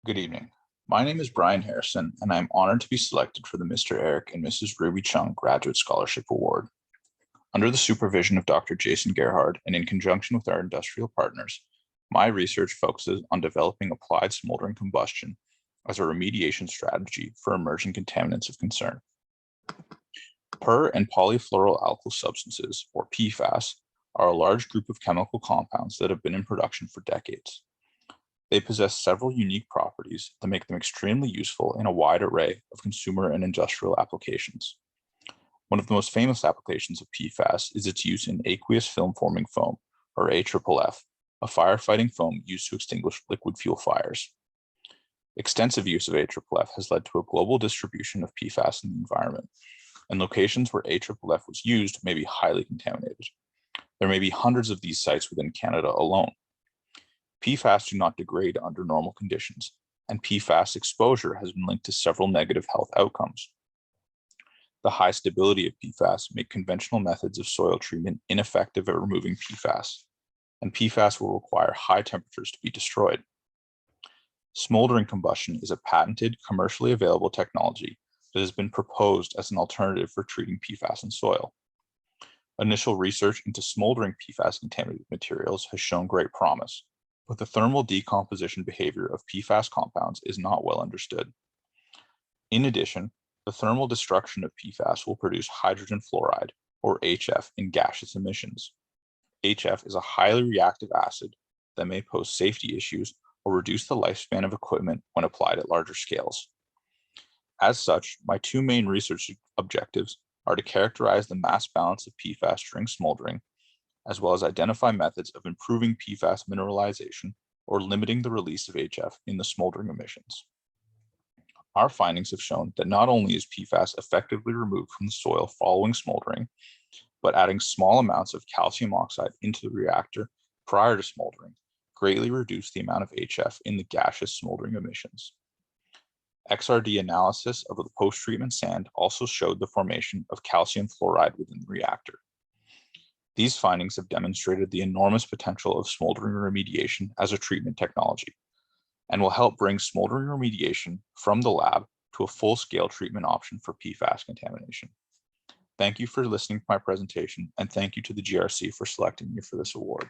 Good evening. My name is Brian Harrison, and I am honored to be selected for the Mr. Eric and Mrs. Ruby Chung Graduate Scholarship Award. Under the supervision of Dr. Jason Gerhard and in conjunction with our industrial partners, my research focuses on developing applied smoldering combustion as a remediation strategy for emerging contaminants of concern. Per and polyfluoroalkyl substances, or PFAS, are a large group of chemical compounds that have been in production for decades. They possess several unique properties that make them extremely useful in a wide array of consumer and industrial applications. One of the most famous applications of PFAS is its use in aqueous film-forming foam, or AFFF, a firefighting foam used to extinguish liquid fuel fires. Extensive use of AFFF has led to a global distribution of PFAS in the environment, and locations where AFFF was used may be highly contaminated. There may be hundreds of these sites within Canada alone. PFAS do not degrade under normal conditions, and PFAS exposure has been linked to several negative health outcomes. The high stability of PFAS make conventional methods of soil treatment ineffective at removing PFAS, and PFAS will require high temperatures to be destroyed. Smoldering combustion is a patented, commercially available technology that has been proposed as an alternative for treating PFAS in soil. Initial research into smoldering PFAS-contaminated materials has shown great promise, but the thermal decomposition behavior of PFAS compounds is not well understood. In addition, the thermal destruction of PFAS will produce hydrogen fluoride, or HF, in gaseous emissions. HF is a highly reactive acid that may pose safety issues or reduce the lifespan of equipment when applied at larger scales. As such, my two main research objectives are to characterize the mass balance of PFAS during smoldering, as well as identify methods of improving PFAS mineralization or limiting the release of HF in the smoldering emissions. Our findings have shown that not only is PFAS effectively removed from the soil following smoldering, but adding small amounts of calcium oxide into the reactor prior to smoldering greatly reduced the amount of HF in the gaseous smoldering emissions. XRD analysis of the post-treatment sand also showed the formation of calcium fluoride within the reactor. These findings have demonstrated the enormous potential of smoldering remediation as a treatment technology, and will help bring smoldering remediation from the lab to a full-scale treatment option for PFAS contamination. Thank you for listening to my presentation, and thank you to the GRC for selecting me for this award.